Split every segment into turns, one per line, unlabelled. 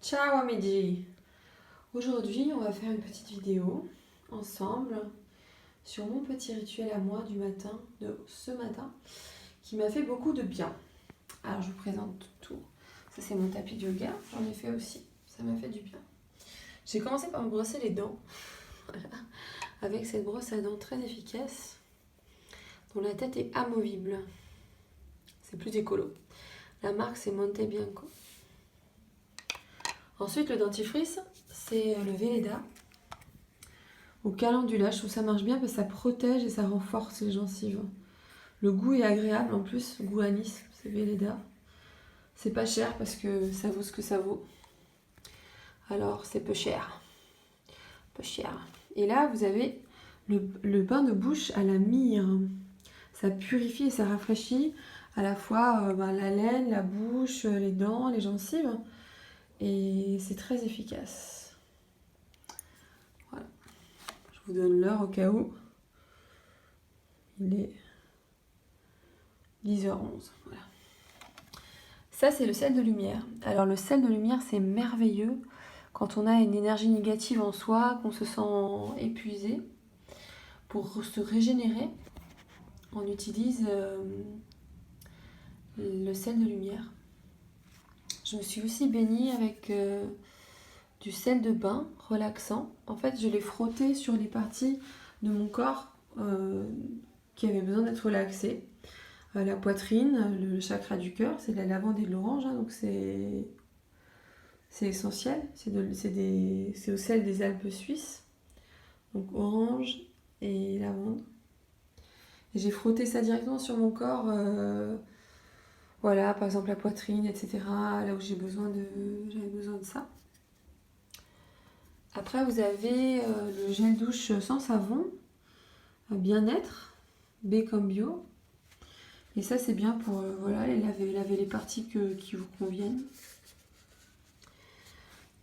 Ciao amici! Aujourd'hui, on va faire une petite vidéo ensemble sur mon petit rituel à moi du matin, de ce matin, qui m'a fait beaucoup de bien. Alors, je vous présente tout. Ça, c'est mon tapis de yoga. J'en ai fait aussi. Ça m'a fait du bien. J'ai commencé par me brosser les dents. Voilà. Avec cette brosse à dents très efficace, dont la tête est amovible. C'est plus écolo. La marque, c'est Monte Bianco. Ensuite, le dentifrice, c'est le Velleda au calendula. Je trouve que ça marche bien parce que ça protège et ça renforce les gencives. Le goût est agréable en plus, goût anis, c'est Velleda. C'est pas cher parce que ça vaut ce que ça vaut. Alors, c'est peu cher. Peu cher. Et là, vous avez le bain de bouche à la myrrhe. Ça purifie et ça rafraîchit à la fois la laine, la bouche, les dents, les gencives. Et c'est très efficace. Voilà. Je vous donne l'heure au cas où. Il est 10h11. Voilà. Ça, c'est le sel de lumière. Alors, le sel de lumière, c'est merveilleux quand on a une énergie négative en soi, qu'on se sent épuisé. Pour se régénérer, on utilise le sel de lumière. Je me suis aussi baignée avec du sel de bain relaxant. En fait, je l'ai frotté sur les parties de mon corps qui avaient besoin d'être relaxées. La poitrine, le chakra du cœur, c'est de la lavande et de l'orange, hein, donc c'est essentiel. C'est au sel des Alpes suisses, donc orange et lavande. Et j'ai frotté ça directement sur mon corps, voilà, par exemple la poitrine, etc. Là où j'avais besoin de ça. Après, vous avez le gel douche sans savon, bien-être, B comme bio. Et ça, c'est bien pour voilà, laver les parties qui vous conviennent.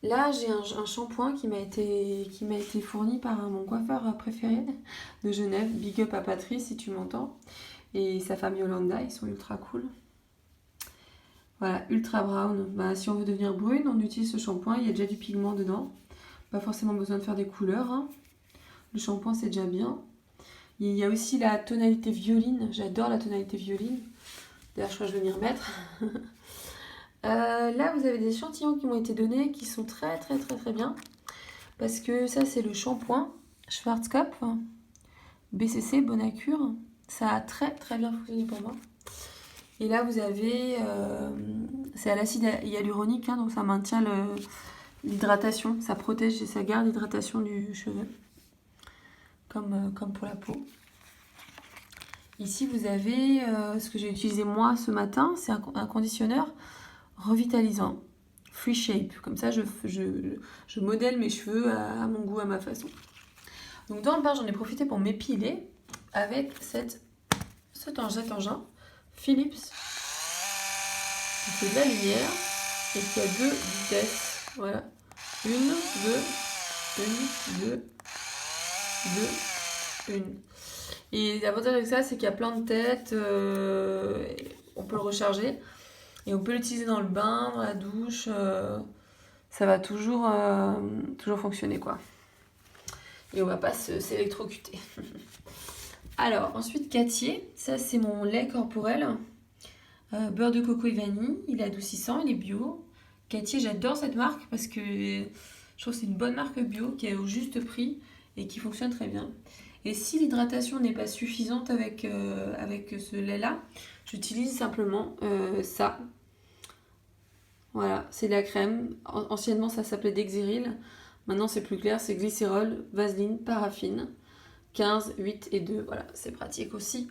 Là, j'ai un shampoing qui m'a été fourni par mon coiffeur préféré de Genève. Big up à Patrice si tu m'entends. Et sa femme Yolanda, ils sont ultra cool. Voilà, ultra brown. Bah, si on veut devenir brune, on utilise ce shampoing. Il y a déjà du pigment dedans. Pas forcément besoin de faire des couleurs, hein. Le shampoing, c'est déjà bien. Il y a aussi la tonalité violine. J'adore la tonalité violine. D'ailleurs, je crois que je vais m'y remettre. Là, vous avez des échantillons qui m'ont été donnés qui sont très très très très bien. Parce que ça, c'est le shampoing Schwarzkopf BCC Bonacure. Ça a très très bien fonctionné pour moi. Et là, vous avez... c'est à l'acide hyaluronique, hein, donc ça maintient l'hydratation. Ça protège et ça garde l'hydratation du cheveu. Comme pour la peau. Ici, vous avez ce que j'ai utilisé moi ce matin. C'est un conditionneur revitalisant. Free Shape. Comme ça, je modèle mes cheveux à mon goût, à ma façon. Donc dans le bain, j'en ai profité pour m'épiler avec cet engin Philips qui fait de la lumière et qui a 2 vitesses. Voilà. 1, 2, 1, 2, 2, 1. Et l'avantage avec ça, c'est qu'il y a plein de têtes. On peut le recharger. Et on peut l'utiliser dans le bain, dans la douche. Ça va toujours fonctionner, quoi. Et on va pas s'électrocuter. Alors, ensuite, Cattier. Ça, c'est mon lait corporel. Beurre de coco et vanille. Il est adoucissant, il est bio. Cattier, j'adore cette marque parce que je trouve que c'est une bonne marque bio qui est au juste prix et qui fonctionne très bien. Et si l'hydratation n'est pas suffisante avec ce lait-là, j'utilise simplement ça. Voilà, c'est de la crème. Anciennement, ça s'appelait Dexiril. Maintenant, c'est plus clair, c'est glycérol, vaseline, paraffine. 15, 8 et 2. Voilà, c'est pratique aussi.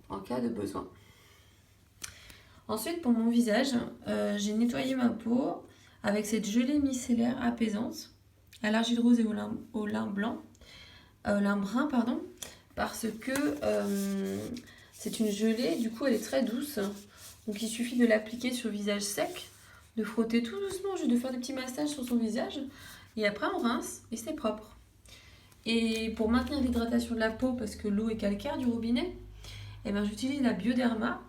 En cas de besoin. Ensuite, pour mon visage, j'ai nettoyé ma peau avec cette gelée micellaire apaisante à l'argile rose et au lin brun, pardon, parce que c'est une gelée, du coup elle est très douce. Donc il suffit de l'appliquer sur le visage sec, de frotter tout doucement, juste de faire des petits massages sur son visage. Et après on rince et c'est propre. Et pour maintenir l'hydratation de la peau, parce que l'eau est calcaire du robinet, eh ben, j'utilise la Bioderma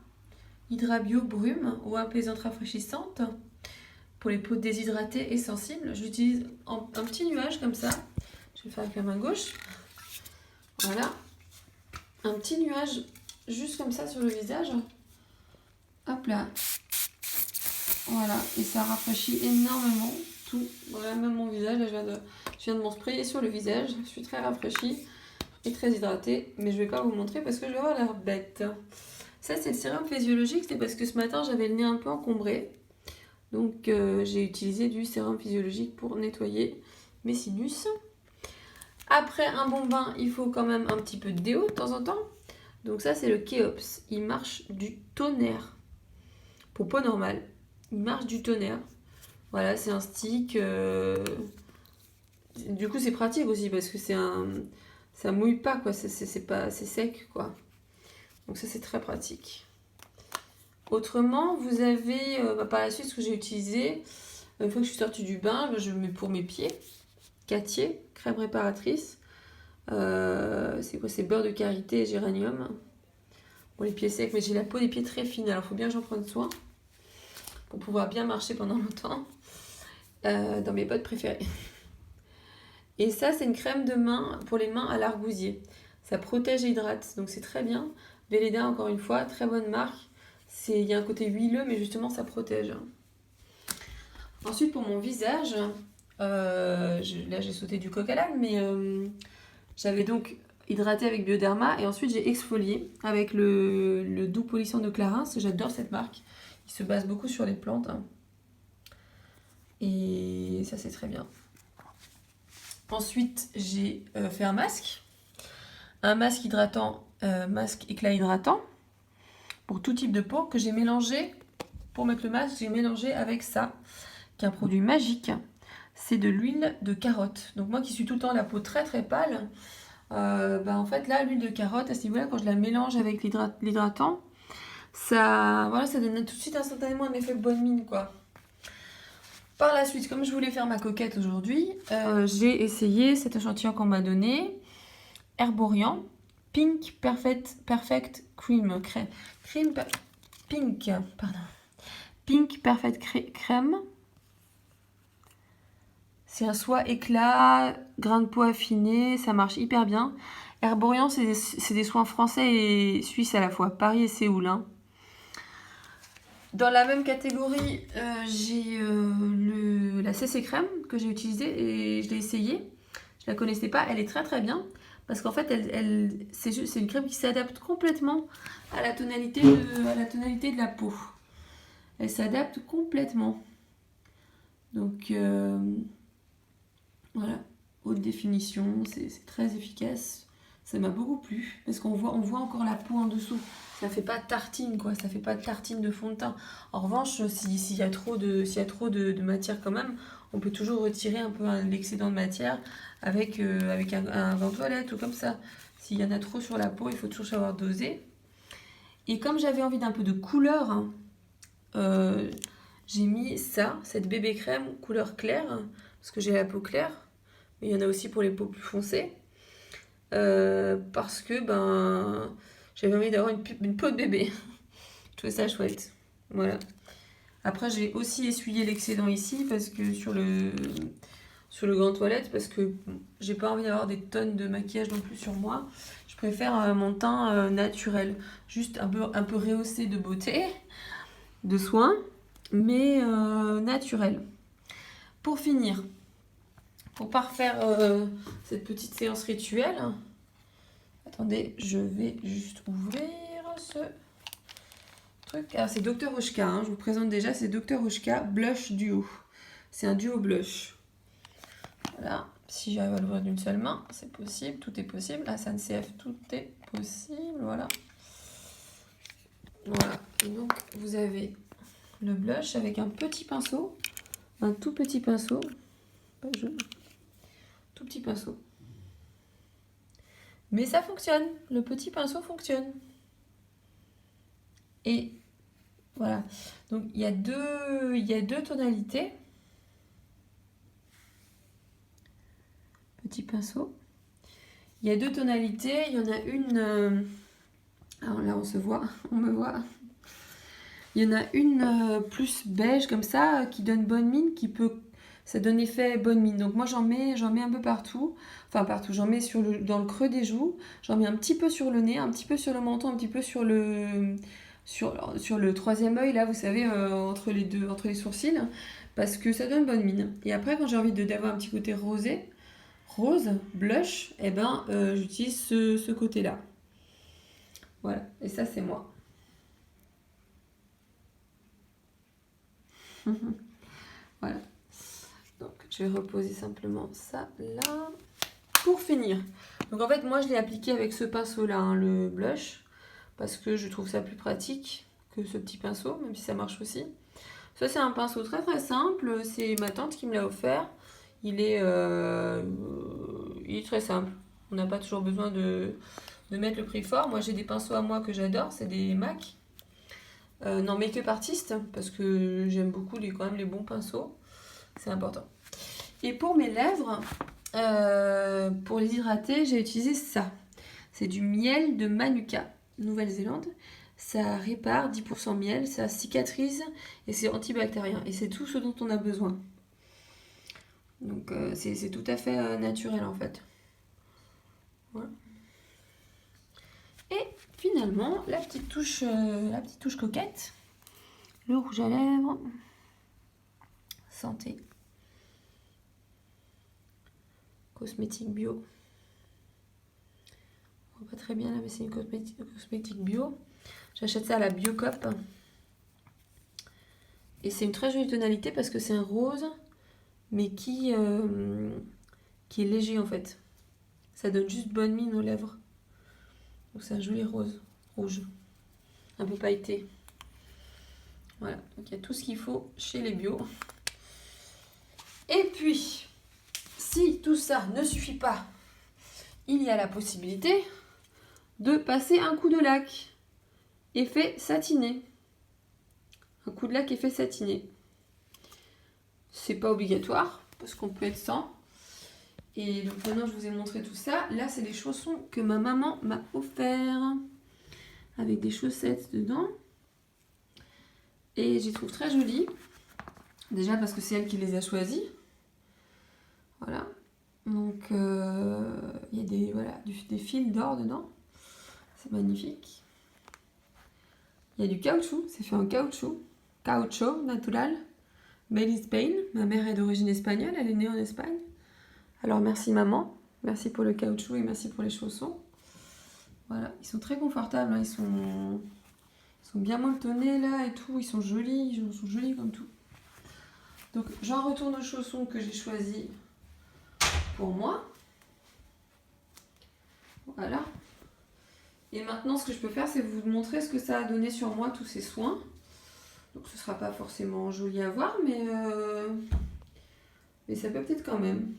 Hydra Bio Brume, eau apaisante rafraîchissante. pour les peaux déshydratées et sensibles. Je l'utilise en un petit nuage comme ça. Je vais le faire avec la main gauche. Voilà. Un petit nuage juste comme ça sur le visage. Hop là. Voilà. Et ça rafraîchit énormément tout. Voilà, même mon visage. Là, je viens de m'en sprayer sur le visage. Je suis très rafraîchie et très hydratée. Mais je ne vais pas vous montrer parce que je vais avoir l'air bête. Ça, c'est le sérum physiologique. C'est parce que ce matin, j'avais le nez un peu encombré. Donc, j'ai utilisé du sérum physiologique pour nettoyer mes sinus. Après un bon bain, il faut quand même un petit peu de déo de temps en temps. Donc ça, c'est le Keops. Il marche du tonnerre. Pour peau normale, il marche du tonnerre. Voilà, c'est un stick. Du coup, c'est pratique aussi parce que ça mouille pas, quoi. C'est sec, quoi. Donc ça, c'est très pratique. Autrement, vous avez par la suite ce que j'ai utilisé. Une fois que je suis sortie du bain, je mets pour mes pieds. Catier, crème réparatrice. C'est quoi? C'est beurre de karité et géranium. Pour les pieds secs, mais j'ai la peau des pieds très fine, alors il faut bien que j'en prenne soin pour pouvoir bien marcher pendant longtemps dans mes bottes préférées. Et ça, c'est une crème de main pour les mains à l'argousier. Ça protège et hydrate, donc c'est très bien. Velleda, encore une fois, très bonne marque. Il y a un côté huileux, mais justement, ça protège. Ensuite, pour mon visage, là, j'ai sauté du coq à l'âne, mais j'avais donc hydraté avec Bioderma et ensuite j'ai exfolié avec le doux polissant de Clarins. J'adore cette marque. Il se base beaucoup sur les plantes. Et ça, c'est très bien. Ensuite, j'ai fait un masque. Un masque hydratant, masque éclat hydratant pour tout type de peau que j'ai mélangé. Pour mettre le masque, j'ai mélangé avec ça, qui est un produit magique. C'est de l'huile de carotte. Donc moi qui suis tout le temps la peau très très pâle, en fait là, l'huile de carotte, à ce niveau-là, quand je la mélange avec l'hydratant, ça donne tout de suite instantanément un effet bonne mine, quoi. Par la suite, comme je voulais faire ma coquette aujourd'hui, j'ai essayé cet échantillon qu'on m'a donné, Herborian Pink Perfect Cream, Pink Perfect Crème. C'est un soie éclat, grain de peau affiné, ça marche hyper bien. Herborian, c'est des soins français et suisses à la fois, Paris et Séoul. Hein. Dans la même catégorie, j'ai la CC Crème que j'ai utilisée et je l'ai essayée. Je la connaissais pas, elle est très très bien. Parce qu'en fait, c'est une crème qui s'adapte complètement à la tonalité de la peau. Elle s'adapte complètement. Donc, voilà, haute définition, c'est très efficace. Ça m'a beaucoup plu parce qu'on voit encore la peau en dessous. Ça fait pas tartine, quoi. Ça fait pas tartine de fond de teint. En revanche, s'il y a trop de matière quand même, on peut toujours retirer un peu l'excédent de matière avec un gant de toilette ou comme ça. S'il y en a trop sur la peau, il faut toujours savoir doser. Et comme j'avais envie d'un peu de couleur, hein, j'ai mis cette bébé crème couleur claire, parce que j'ai la peau claire, mais il y en a aussi pour les peaux plus foncées. Parce que j'avais envie d'avoir une peau de bébé. Je trouvais ça chouette. Voilà. Après, j'ai aussi essuyé l'excédent ici parce que sur le gant toilette, parce que j'ai pas envie d'avoir des tonnes de maquillage non plus sur moi. Je préfère mon teint naturel, juste un peu rehaussé de beauté, de soins, mais naturel. Pour finir, pour parfaire cette petite séance rituelle, attendez, je vais juste ouvrir ce truc. Alors c'est Dr Oshka, hein, je vous présente déjà, c'est Dr Oshka Blush Duo. C'est un duo blush. Voilà, si j'arrive à l'ouvrir d'une seule main, c'est possible, tout est possible. La SNCF, tout est possible, voilà. Voilà, et donc vous avez le blush avec un petit pinceau, un tout petit pinceau, tout petit pinceau. Mais ça fonctionne, le petit pinceau fonctionne. Et voilà, donc il y a deux tonalités. Petit pinceau. Il y a deux tonalités, il y en a une... alors là on me voit. Il y en a une plus beige comme ça qui donne bonne mine, ça donne effet bonne mine. Donc moi j'en mets un peu partout, enfin partout. J'en mets dans le creux des joues, j'en mets un petit peu sur le nez, un petit peu sur le menton, un petit peu sur le troisième œil là, vous savez, entre les sourcils, parce que ça donne bonne mine. Et après quand j'ai envie d'avoir un petit côté rose, blush, et ben j'utilise ce côté-là. Voilà, et ça c'est moi. Voilà. Donc je vais reposer simplement ça là. Pour finir, donc en fait moi je l'ai appliqué avec ce pinceau là, hein, le blush, parce que je trouve ça plus pratique que ce petit pinceau, même si ça marche aussi. Ça c'est un pinceau très très simple, c'est ma tante qui me l'a offert. Il est très simple. On n'a pas toujours besoin de mettre le prix fort. Moi j'ai des pinceaux à moi que j'adore, c'est des MAC. Non, make-up artiste, parce que j'aime beaucoup quand même les bons pinceaux. C'est important. Et pour mes lèvres, pour les hydrater, j'ai utilisé ça. C'est du miel de Manuka, Nouvelle-Zélande. Ça répare, 10% miel, ça cicatrise et c'est antibactérien. Et c'est tout ce dont on a besoin. Donc c'est tout à fait naturel en fait. Voilà. Et finalement, la petite touche coquette, le rouge à lèvres. Santé. Cosmétique bio. On voit pas très bien là, mais c'est une cosmétique bio. J'achète ça à la Biocop. Et c'est une très jolie tonalité parce que c'est un rose, mais qui est léger en fait. Ça donne juste bonne mine aux lèvres. Donc c'est un joli rouge. Un peu pailleté. Voilà, donc il y a tout ce qu'il faut chez les bio. Et puis, si tout ça ne suffit pas, il y a la possibilité de passer un coup de lac effet satiné. Un coup de lac effet satiné. C'est pas obligatoire parce qu'on peut être sans. Et donc maintenant je vous ai montré tout ça. Là c'est des chaussons que ma maman m'a offert avec des chaussettes dedans. Et je les trouve très jolies. Déjà parce que c'est elle qui les a choisis. Voilà. Donc il y a des fils d'or dedans. C'est magnifique. Il y a du caoutchouc, c'est fait en caoutchouc. Caoutchouc natural. Made in Spain. Ma mère est d'origine espagnole, elle est née en Espagne. Alors merci maman, merci pour le caoutchouc et merci pour les chaussons. Voilà, ils sont très confortables, hein. Ils sont bien molletonnés là et tout, ils sont jolis comme tout. Donc j'en retourne aux chaussons que j'ai choisis pour moi. Voilà. Et maintenant ce que je peux faire c'est vous montrer ce que ça a donné sur moi, tous ces soins. Donc ce sera pas forcément joli à voir, mais ça peut peut-être quand même.